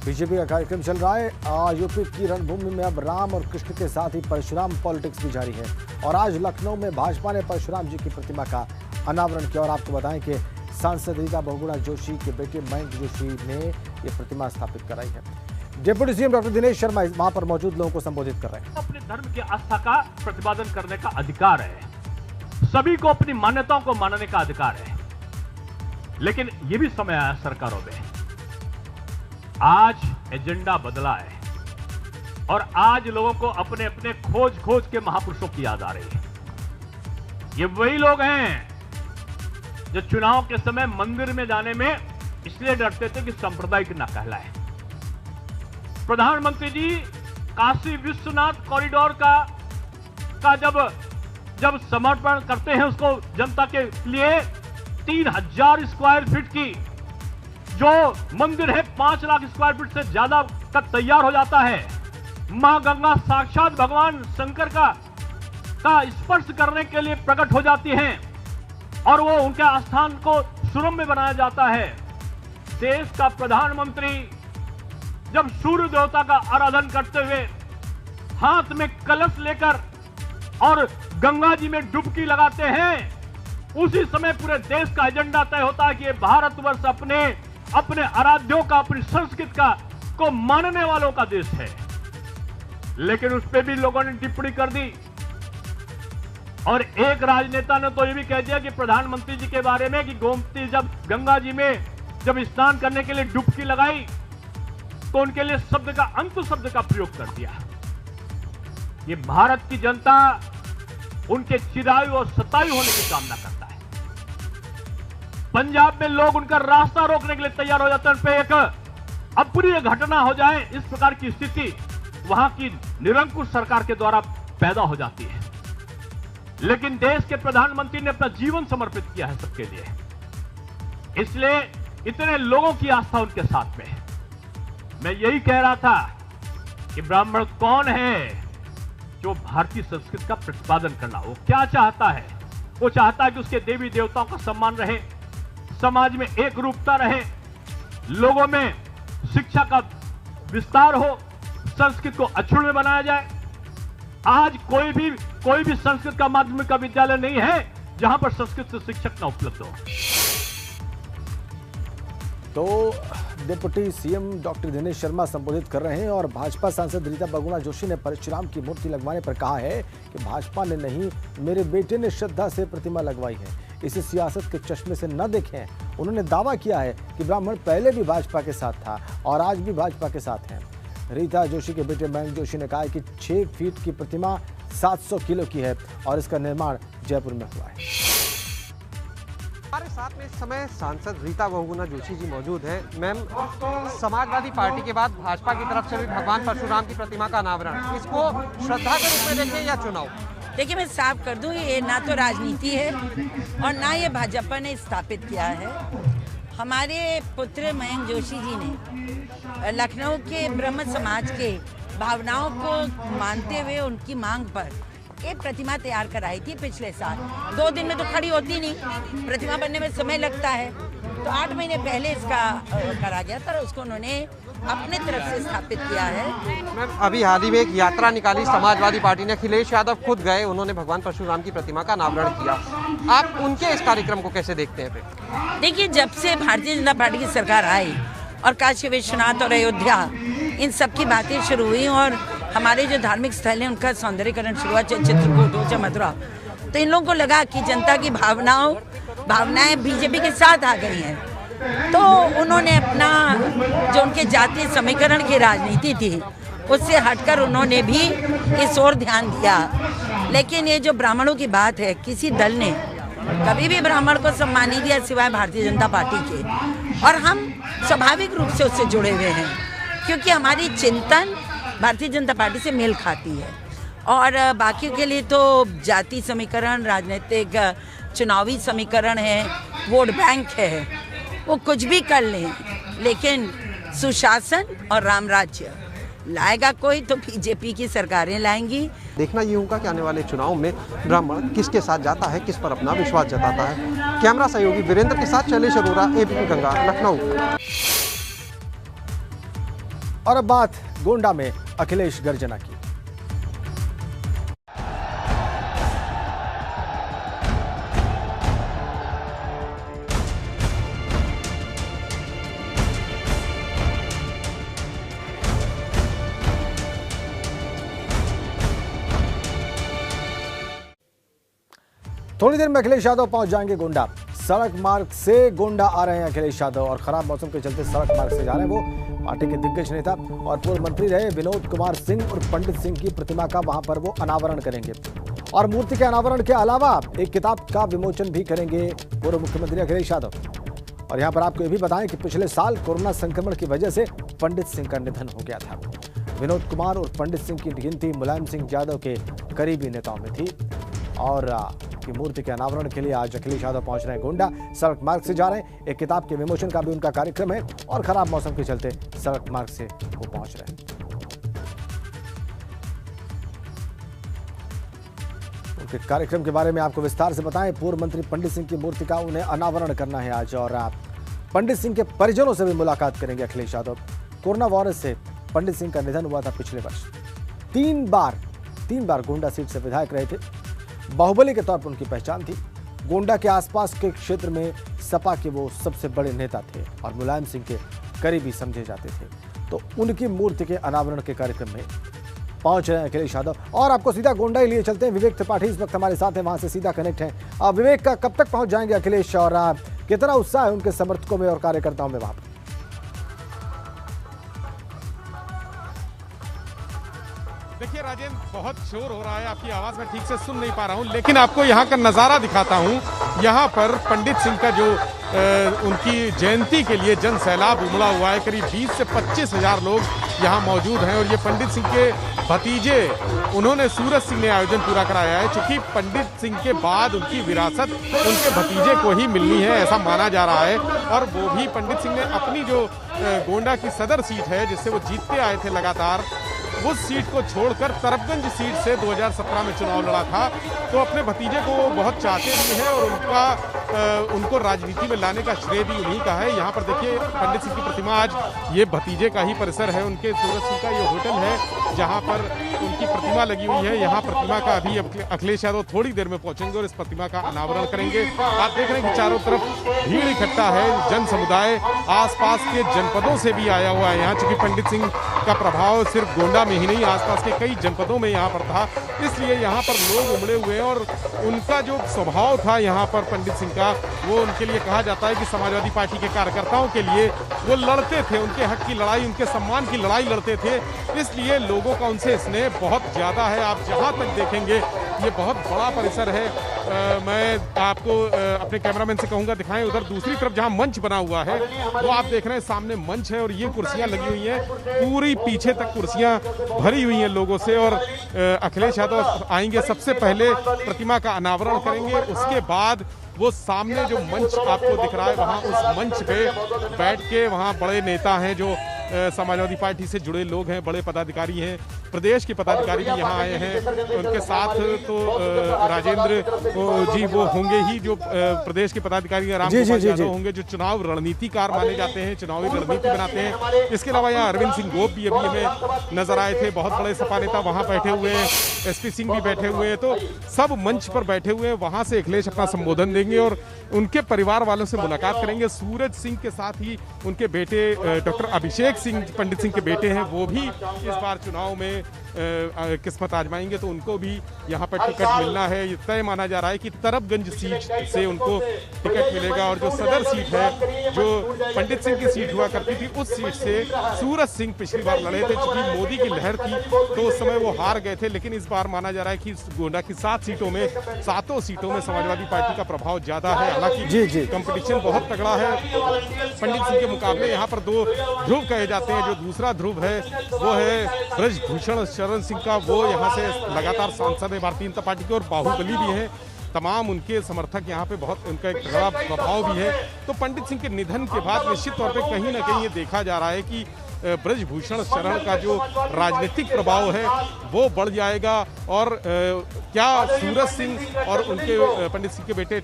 BJP का कार्यक्रम चल रहा है। यूपी की रणभूमि में अब राम और कृष्ण के साथ ही परशुराम पॉलिटिक्स भी जारी है और आज लखनऊ में भाजपा ने परशुराम जी की प्रतिमा का अनावरण किया। और आपको बताएं कि सांसद रीता बहुगुणा जोशी के बेटे मयंक जोशी ने ये प्रतिमा स्थापित कराई है। Deputy CM doctor Dinesh Sharma वहां पर मौजूद लोगों को संबोधित कर रहे हैं। अपने धर्म की आस्था का प्रतिपादन करने का अधिकार है, सभी को अपनी मान्यताओं को मानने का अधिकार है, लेकिन यह भी समय आया सरकारों में, आज एजेंडा बदला है और आज लोगों को अपने अपने खोज खोज के महापुरुषों की याद आ रही है। ये वही लोग हैं जो चुनाव के समय मंदिर में जाने में इसलिए डरते थे कि सांप्रदायिक न कहलाए। प्रधानमंत्री जी काशी विश्वनाथ कॉरिडोर का जब समर्पण करते हैं उसको जनता के लिए, 3000 स्क्वायर फीट की जो मंदिर है 5 लाख स्क्वायर फीट से ज्यादा तक तैयार हो जाता है। मां गंगा साक्षात भगवान शंकर का स्पर्श करने के लिए प्रकट हो जाती हैं और वो उनके आस्थान को सुरम्य बनाया जाता है। देश का प्रधानमंत्री जब सूर्य देवता का आराधन करते हुए हाथ में कलश लेकर और गंगा जी में डुबकी लगाते हैं, उसी समय पूरे देश का एजेंडा तय होता है कि ये भारतवर्ष अपने आराध्यों का, अपनी संस्कृति का को मानने वालों का देश है। लेकिन उस पर भी लोगों ने टिप्पणी कर दी और एक राजनेता ने तो ये भी कह दिया कि प्रधानमंत्री जी के बारे में कि गोमती जब गंगा जी में जब स्नान करने के लिए डुबकी लगाई तो उनके लिए अंत शब्द का प्रयोग कर दिया। ये भारत की जनता उनके चिरायु और सतायु होने की कामना करता है। पंजाब में लोग उनका रास्ता रोकने के लिए तैयार हो जाते हैं, उन पे एक अप्रिय घटना हो जाए, इस प्रकार की स्थिति वहां की निरंकुश सरकार के द्वारा पैदा हो जाती है। लेकिन देश के प्रधानमंत्री ने अपना जीवन समर्पित किया है सबके लिए, इसलिए इतने लोगों की आस्था उनके साथ में है। मैं यही कह रहा था कि ब्राह्मण कौन है जो भारतीय संस्कृति का प्रतिपादन करना, वो क्या चाहता है? वो चाहता है कि उसके देवी देवताओं का सम्मान रहे, समाज में एक रूपता रहे, लोगों में शिक्षा का विस्तार हो, संस्कृत को अक्षुण्ण में बनाया जाए। आज कोई भी संस्कृत का माध्यमिक विद्यालय नहीं है जहां पर संस्कृत से शिक्षक न उपलब्ध हो। तो deputy CM doctor Dinesh Sharma संबोधित कर रहे हैं और भाजपा सांसद रीता बहुगुणा जोशी ने परशुराम की मूर्ति लगवाने पर कहा है कि भाजपा ने नहीं, मेरे बेटे ने श्रद्धा से प्रतिमा लगवाई है, इसे सियासत के चश्मे से न देखें। उन्होंने दावा किया है कि ब्राह्मण पहले भी भाजपा के साथ था और आज भी भाजपा के साथ हैं। रीता जोशी के बेटे मयंक जोशी ने कहा कि 6 फीट की प्रतिमा 700 किलो की है और इसका निर्माण जयपुर में हुआ है। हमारे साथ में इस समय सांसद रीता बहुगुणा जोशी जी मौजूद हैं। मैम, समाजवादी पार्टी के बाद भाजपा की तरफ से भी भगवान परशुराम की प्रतिमा का अनावरण, इसको श्रद्धा के रूप में देखें या चुनाव? देखिए, मैं साफ कर दूं, ये ना तो राजनीति है और ना ये भाजपा ने स्थापित किया है। हमारे पुत्र मयंक जोशी जी ने लखनऊ के ब्रह्म समाज के भावनाओं को मानते हुए उनकी मांग पर एक प्रतिमा तैयार कराई थी पिछले साल। 2 दिन में तो खड़ी होती नहीं, प्रतिमा बनने में समय लगता है, तो 8 महीने पहले इसका करा गया था, उसको उन्होंने अपने तरफ से स्थापित किया है। मैम, अभी हाल ही में एक यात्रा निकाली समाजवादी पार्टी ने, अखिलेश यादव खुद गए, उन्होंने भगवान परशुराम की प्रतिमा का अनावरण किया। आप उनके इस कार्यक्रम को कैसे देखते हैं? फिर देखिए, जब से भारतीय जनता पार्टी की सरकार आई और काशी विश्वनाथ और अयोध्या इन सब की बातें शुरू हुई और हमारे जो धार्मिक स्थल हैं उनका सौंदर्यीकरण शुरू हुआ, चाहे चित्रकूट हो चाहे मथुरा, तो इन लोगों को लगा कि जनता की भावनाएं बीजेपी के साथ आ गई हैं, तो उन्होंने अपना जो उनके जातीय समीकरण की राजनीति थी उससे हटकर उन्होंने भी इस ओर ध्यान दिया। लेकिन ये जो ब्राह्मणों की बात है, किसी दल ने कभी भी ब्राह्मण को सम्मान नहीं दिया सिवाय भारतीय जनता पार्टी के, और हम स्वाभाविक रूप से उससे जुड़े हुए हैं क्योंकि हमारी चिंतन भारतीय जनता पार्टी से मेल खाती है। और बाकी के लिए तो जाति समीकरण, राजनीतिक चुनावी समीकरण है, वोट बैंक है, वो कुछ भी कर लें, लेकिन सुशासन और राम राज्य लाएगा कोई तो बीजेपी की सरकारें लाएंगी। देखना ये होगा कि आने वाले चुनाव में ब्राह्मण किसके साथ जाता है, किस पर अपना विश्वास जताता है। कैमरा सहयोगी वीरेंद्र के साथ शैलेश अरोरा, एबीपी गंगा, लखनऊ। और अब बात गोंडा में अखिलेश गर्जना की। थोड़ी देर में अखिलेश यादव पहुंच जाएंगे गोंडा। सड़क मार्ग से गोंडा आ रहे हैं अखिलेश यादव और खराब मौसम के चलते सड़क मार्ग से जा रहे हैं वो। पार्टी के दिग्गज नेता और पूर्व मंत्री रहे विनोद कुमार सिंह और पंडित सिंह की प्रतिमा का वहां पर वो अनावरण करेंगे और मूर्ति के अनावरण के अलावा एक किताब का विमोचन भी करेंगे पूर्व मुख्यमंत्री अखिलेश यादव। और यहाँ पर आपको ये भी बताएं कि पिछले साल कोरोना संक्रमण की वजह से पंडित सिंह का निधन हो गया था। विनोद कुमार और पंडित सिंह की गिनती मुलायम सिंह यादव के करीबी नेताओं में थी और की मूर्ति के अनावरण के लिए आज अखिलेश यादव पहुंच रहे हैं गोंडा। सड़क मार्ग से जा रहे हैं। एक किताब के विमोचन का भी उनका कार्यक्रम है और खराब मौसम के चलते सड़क मार्ग से वो पहुंच रहे हैं। उनके कार्यक्रम के बारे में आपको विस्तार से बताएं। पूर्व मंत्री पंडित सिंह की मूर्ति का उन्हें अनावरण करना है आज और पंडित सिंह के परिजनों से भी मुलाकात करेंगे अखिलेश यादव। कोरोना वायरस से पंडित सिंह का निधन हुआ था पिछले वर्ष। तीन बार गोंडा सीट से विधायक रहे थे। बाहुबली के तौर पर उनकी पहचान थी। गोंडा के आसपास के क्षेत्र में सपा के वो सबसे बड़े नेता थे और मुलायम सिंह के करीबी समझे जाते थे। तो उनकी मूर्ति के अनावरण के कार्यक्रम में पहुंच रहे हैं अखिलेश यादव। और आपको सीधा गोंडा ही लिए चलते हैं। विवेक त्रिपाठी इस वक्त हमारे साथ हैं, वहां से सीधा कनेक्ट है। विवेक का कब तक पहुंच जाएंगे अखिलेश और कितना उत्साह है उनके समर्थकों में और कार्यकर्ताओं में वहां पर? देखिए राजेंद्र, बहुत शोर हो रहा है, आपकी आवाज मैं ठीक से सुन नहीं पा रहा हूं, लेकिन आपको यहाँ का नज़ारा दिखाता हूं। यहाँ पर पंडित सिंह का जो उनकी जयंती के लिए जन सैलाब उमड़ा हुआ है। करीब 20 से 25 हजार लोग यहाँ मौजूद हैं और ये पंडित सिंह के भतीजे उन्होंने सूरज सिंह ने आयोजन पूरा कराया है। चूंकि पंडित सिंह के बाद उनकी विरासत उनके भतीजे को ही मिलनी है, ऐसा माना जा रहा है। और वो भी पंडित सिंह ने अपनी जो गोंडा की सदर सीट है जिससे वो जीतते आए थे लगातार, उस सीट को छोड़कर तरफगंज सीट से 2017 में चुनाव लड़ा था। तो अपने भतीजे को बहुत चाहते भी हैं और उनको राजनीति में लाने का श्रेय भी उन्हीं का है। यहाँ पर देखिए पंडित सिंह की प्रतिमा, आज ये भतीजे का ही परिसर है, उनके सूरज सिंह का ये होटल है जहाँ पर उनकी प्रतिमा लगी हुई है। यहाँ प्रतिमा का अभी अखिलेश यादव थोड़ी देर में पहुंचेंगे और इस प्रतिमा का अनावरण करेंगे। आप देख रहे हैं कि चारों तरफ भीड़ इकट्ठा है, जन समुदाय आसपास के जनपदों से भी आया हुआ है यहाँ। चूंकि पंडित सिंह का प्रभाव सिर्फ गोंडा में ही नहीं, आसपास के कई जनपदों में यहाँ पर था, इसलिए यहाँ पर लोग उमड़े हुए हैं। और उनका जो स्वभाव था यहाँ पर पंडित सिंह का, वो उनके लिए कहा जाता है कि समाजवादी पार्टी के कार्यकर्ताओं के लिए वो लड़ते थे, उनके हक की लड़ाई, उनके सम्मान की लड़ाई लड़ते थे। इसलिए लोगों का उनसे स्नेह बहुत ज़्यादा है। आप जहाँ तक देखेंगे ये बहुत बड़ा परिसर है। मैं आपको अपने कैमरामैन से कहूँगा दिखाएं, उधर दूसरी तरफ जहाँ मंच बना हुआ है वो आप देख रहे हैं, सामने मंच है और ये कुर्सियाँ लगी हुई हैं, पूरी पीछे तक कुर्सियाँ भरी हुई हैं लोगों से। और अखिलेश यादव आएंगे, सबसे पहले प्रतिमा का अनावरण करेंगे, उसके बाद वो सामने जो मंच आपको दिख रहा है वहाँ उस मंच पे बैठ के वहाँ बड़े नेता हैं जो समाजवादी पार्टी से जुड़े लोग हैं, बड़े पदाधिकारी हैं, प्रदेश के पदाधिकारी भी यहाँ आए हैं। उनके साथ तो राजेंद्र जी वो होंगे ही जो प्रदेश के पदाधिकारी रामगोपाल यादव होंगे जो चुनाव रणनीतिकार माने जाते हैं, चुनावी रणनीति बनाते हैं। इसके अलावा यहाँ अरविंद सिंह गोप भी अभी हमें नजर आए थे, बहुत बड़े सपा नेता वहाँ बैठे हुए हैं, SP सिंह भी बैठे हुए हैं। तो सब मंच पर बैठे हुए हैं, वहाँ से अखिलेश अपना संबोधन देंगे और उनके परिवार वालों से मुलाकात करेंगे। सूरज सिंह के साथ ही उनके बेटे डॉक्टर अभिषेक सिंह पंडित सिंह के बेटे हैं, वो भी इस बार चुनाव में किस्मत आजमाएंगे, तो उनको भी यहाँ पर टिकट मिलना है। ये तय माना जा रहा है कि तरफगंज सीट से उनको टिकट मिलेगा और जो सदर सीट है जो पंडित सिंह की सीट हुआ करती थी उस सीट से सूरज सिंह पिछली बार लड़े थे। चूंकि मोदी की लहर थी तो उस समय वो हार गए थे, लेकिन इस बार माना जा रहा है कि गोंडा की 7 सीटों में समाजवादी पार्टी का प्रभाव ज्यादा है। हालांकि कंपटीशन बहुत तगड़ा है पंडित सिंह के मुकाबले। यहाँ पर 2 ध्रुव कहे जाते हैं, जो दूसरा ध्रुव है वो है ब्रजभूषण शरण सिंह का, वो यहाँ से लगातार सांसद है भारतीय जनता पार्टी के और बाहुबली भी हैं। तमाम उनके समर्थक यहाँ पे बहुत, उनका एक बड़ा प्रभाव भी है। तो पंडित सिंह के निधन के बाद निश्चित तौर पे कहीं ना कहीं ये देखा जा रहा है कि ब्रजभूषण शरण का जो राजनीतिक प्रभाव है वो बढ़ जाएगा। और क्या सूरज सिंह और उनके पंडित सिंह के बेटे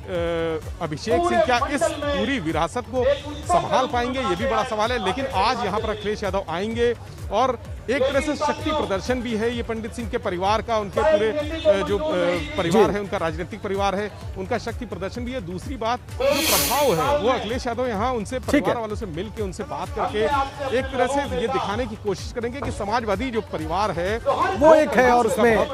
अभिषेक सिंह क्या इस पूरी विरासत को संभाल पाएंगे, ये भी बड़ा सवाल है। लेकिन आज यहाँ पर अखिलेश यादव आएंगे और एक तरह से शक्ति प्रदर्शन भी है ये पंडित सिंह के परिवार का, उनके पूरे जो परिवार है, उनका राजनीतिक परिवार है, उनका शक्ति प्रदर्शन भी है। दूसरी बात जो प्रभाव है वो अखिलेश यादव यहाँ उनसे परिवार वालों से मिल के उनसे बात करके एक तरह से ये दिखाने की कोशिश करेंगे कि समाजवादी जो परिवार है वो एक है और उसमें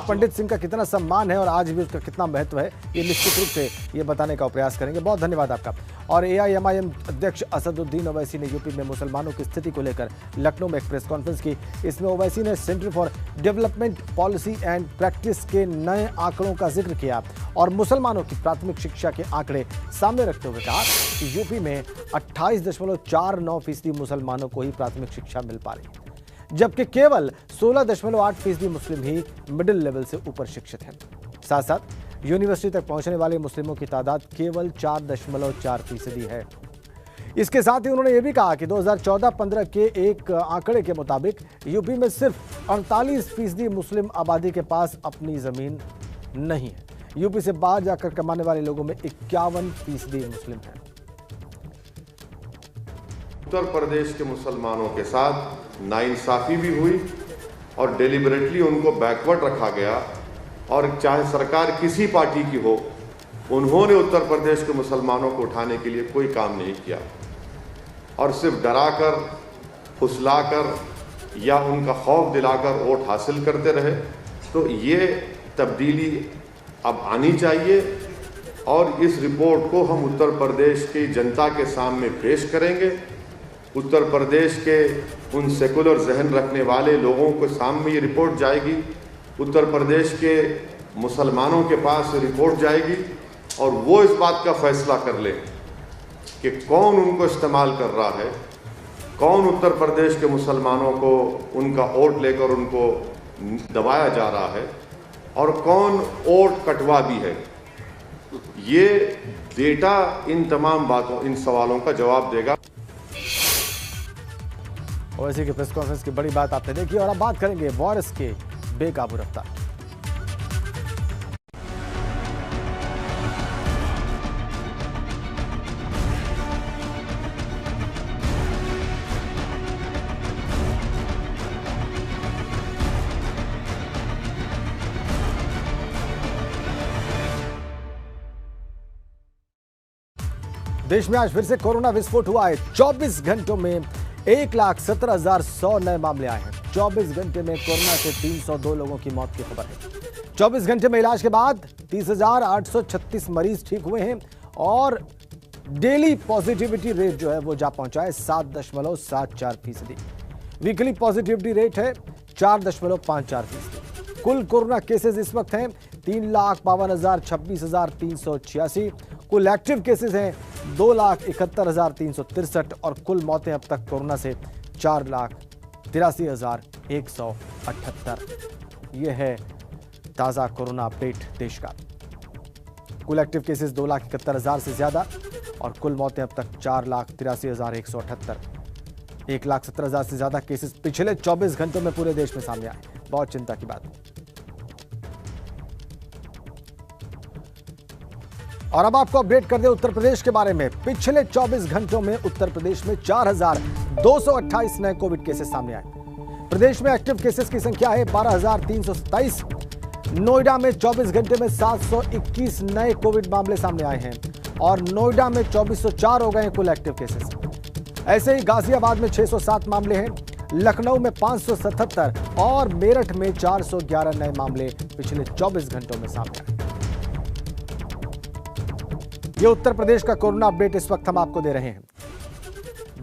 पंडित सिंह का कितना सम्मान है और आज भी उसका कितना महत्व है, ये निश्चित रूप से ये बताने का प्रयास करेंगे। बहुत धन्यवाद आपका। और AIMIM अध्यक्ष असदुद्दीन ओवैसी ने यूपी में मुसलमानों की स्थिति को लेकर लखनऊ में एक प्रेस कॉन्फ्रेंस की। इसमें ओवैसी ने centre for development policy and practice के नए आंकड़ों का जिक्र किया और मुसलमानों की प्राथमिक शिक्षा के आंकड़े सामने रखते हुए कहा कि यूपी में 28.49% मुसलमानों को ही प्राथमिक शिक्षा मिल पा रही है, जबकि केवल 16.8% मुस्लिम ही मिडिल लेवल से ऊपर शिक्षित हैं। साथ साथ यूनिवर्सिटी तक पहुंचने वाले मुस्लिमों की तादाद केवल 4.4% है। इसके साथ ही उन्होंने यह भी कहा कि 2014-15 के एक आंकड़े के मुताबिक यूपी में सिर्फ 48% मुस्लिम आबादी के पास अपनी जमीन नहीं है। यूपी से बाहर जाकर कमाने वाले लोगों में 51% मुस्लिम हैं। उत्तर प्रदेश के मुसलमानों के साथ नाइंसाफी भी हुई और डेलिबरेटली उनको बैकवर्ड रखा गया और चाहे सरकार किसी पार्टी की हो, उन्होंने उत्तर प्रदेश के मुसलमानों को उठाने के लिए कोई काम नहीं किया और सिर्फ डराकर, फुसलाकर या उनका खौफ दिलाकर वोट हासिल करते रहे। तो ये तब्दीली अब आनी चाहिए और इस रिपोर्ट को हम उत्तर प्रदेश की जनता के सामने पेश करेंगे। उत्तर प्रदेश के उन सेकुलर जहन रखने वाले लोगों के सामने ये रिपोर्ट जाएगी, उत्तर प्रदेश के मुसलमानों के पास रिपोर्ट जाएगी और वो इस बात का फैसला कर ले कि कौन उनको इस्तेमाल कर रहा है, कौन उत्तर प्रदेश के मुसलमानों को उनका वोट लेकर उनको दबाया जा रहा है और कौन वोट कटवा भी है। ये डेटा इन तमाम बातों, इन सवालों का जवाब देगा। ओवैसी की प्रेस कॉन्फ्रेंस की बड़ी बात आपने देखी और अब बात करेंगे वायरस के बेकाबू रफ्तार। देश में आज फिर से कोरोना विस्फोट हुआ है। 24 घंटों में 1,17,100 नए मामले आए हैं। 24 घंटे में कोरोना से 302 लोगों की मौत की खबर है। 24 घंटे में इलाज के बाद 30,836 मरीज ठीक हुए हैं और डेली पॉजिटिविटी रेट जो है वो जा पहुंचा है 7.74%। वीकली पॉजिटिविटी रेट है 4.54%। कुल कोरोना केसेस इस वक्त हैं 3,52,26,386। कुल एक्टिव केसेस हैं 2,71,363 और कुल मौतें अब तक कोरोना से 4,83,178। यह है ताज़ा कोरोना अपडेट देश का। कुल एक्टिव केसेस 2,71,000 से ज्यादा और कुल मौतें अब तक 4,83,178। 1,17,000 से ज्यादा केसेस पिछले 24 घंटों में पूरे देश में सामने आए। बहुत चिंता की बात। और अब आपको अपडेट कर दें उत्तर प्रदेश के बारे में। पिछले 24 घंटों में उत्तर प्रदेश में 4,228 नए कोविड केसेस सामने आए। प्रदेश में एक्टिव केसेस की संख्या है 12,327। नोएडा में 24 घंटे में 721 नए कोविड मामले सामने आए हैं और नोएडा में 2,404 हो गए हैं कुल एक्टिव केसेस। ऐसे ही गाजियाबाद में 607 मामले हैं, लखनऊ में 577 और मेरठ में 411 नए मामले पिछले 24 घंटों में सामने आए। ये उत्तर प्रदेश का कोरोना अपडेट इस वक्त हम आपको दे रहे हैं।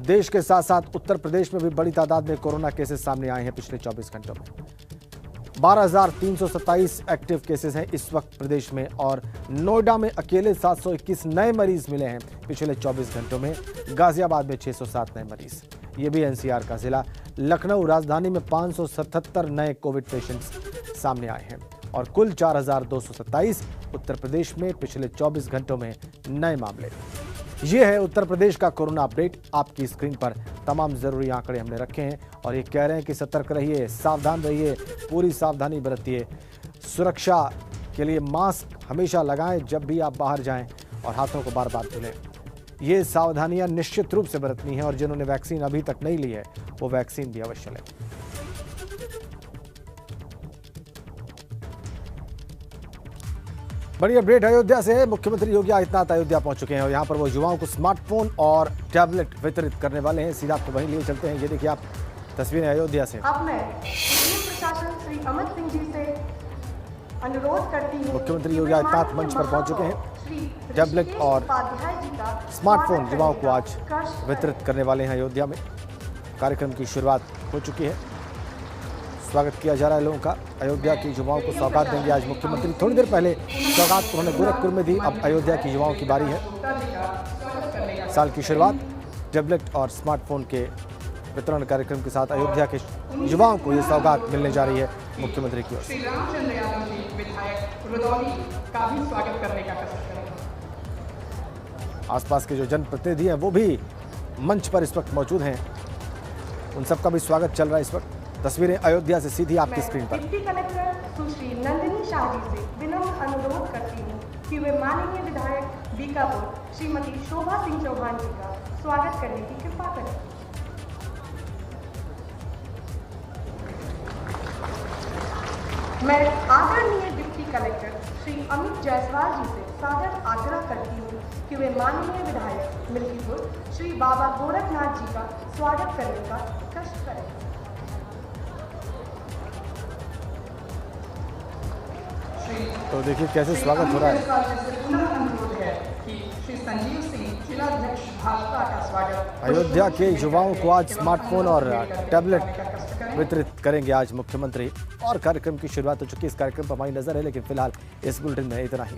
देश के साथ साथ उत्तर प्रदेश में भी बड़ी तादाद में कोरोना केसेस सामने आए हैं पिछले 24 घंटों में। 12,327 एक्टिव केसेस हैं इस वक्त प्रदेश में और नोएडा में अकेले 721 नए मरीज मिले हैं पिछले 24 घंटों में। गाजियाबाद में 607 नए मरीज, ये भी एनसीआर का जिला। लखनऊ राजधानी में 577 नए कोविड पेशेंट्स सामने आए हैं और कुल 4,227 उत्तर प्रदेश में पिछले 24 घंटों में नए मामले। ये है उत्तर प्रदेश का कोरोना अपडेट। आपकी स्क्रीन पर तमाम जरूरी आंकड़े हमने रखे हैं और ये कह रहे हैं कि सतर्क रहिए, सावधान रहिए, पूरी सावधानी बरतिए। सुरक्षा के लिए मास्क हमेशा लगाएं जब भी आप बाहर जाएं और हाथों को बार बार धुलें। ये सावधानियां निश्चित रूप से बरतनी है और जिन्होंने वैक्सीन अभी तक नहीं ली है वो वैक्सीन भी अवश्य लें। बड़ी अपडेट अयोध्या से है। मुख्यमंत्री योगी आदित्यनाथ अयोध्या पहुंच चुके हैं और यहां पर वो युवाओं को स्मार्टफोन और टैबलेट वितरित करने वाले हैं। सीधा आपको वहीं लिए चलते हैं। ये देखिए आप तस्वीरें अयोध्या से। अब मैं प्रशासन श्री अमित सिंह जी से अनुरोध करती हूं। मुख्यमंत्री योगी आदित्यनाथ मंच पर पहुंच चुके हैं। टैबलेट और स्मार्टफोन युवाओं को आज वितरित करने वाले हैं अयोध्या में। कार्यक्रम की शुरुआत हो चुकी है। स्वागत किया जा रहा है लोगों का। अयोध्या की युवाओं को सौगात देंगे आज मुख्यमंत्री। थोड़ी देर पहले सौगात उन्होंने गोरखपुर में दी। अब अयोध्या की युवाओं की बारी है। साल की शुरुआत टैबलेट और स्मार्टफोन के वितरण कार्यक्रम के साथ अयोध्या के युवाओं को ये सौगात मिलने जा रही है मुख्यमंत्री की ओर से। रामचंद्र यादव जी विधायक रुदौली का भी स्वागत करने का कसरत करेंगे। आसपास के जो जनप्रतिनिधि हैं वो भी मंच पर इस वक्त मौजूद हैं। उन सबका भी स्वागत चल रहा है इस वक्त। तस्वीरें अयोध्या से सीधी आपकी स्क्रीन पर। डिप्टी कलेक्टर सुश्री नंदिनी शाह जी से विनम्र अनुरोध करती हूँ कि वे माननीय विधायक बीकापुर श्रीमती शोभा सिंह चौहान जी का स्वागत करने की कृपा करें। मैं आदरणीय डिप्टी कलेक्टर श्री अमित जायसवाल जी से सादर आग्रह करती हूँ कि वे माननीय विधायक मिल्कीपुर श्री बाबा गोरखनाथ जी का स्वागत करने का कष्ट करें। तो देखिए कैसे स्वागत हो रहा है। अनुरोध है कि श्री संजीव सिंह जिलाध्यक्ष भाजपा का स्वागत। अयोध्या के युवाओं को आज स्मार्टफोन और टैबलेट वितरित करेंगे आज मुख्यमंत्री और कार्यक्रम की शुरुआत हो चुकी है। इस कार्यक्रम पर हमारी नजर है, लेकिन फिलहाल इस बुलेटिन में इतना ही।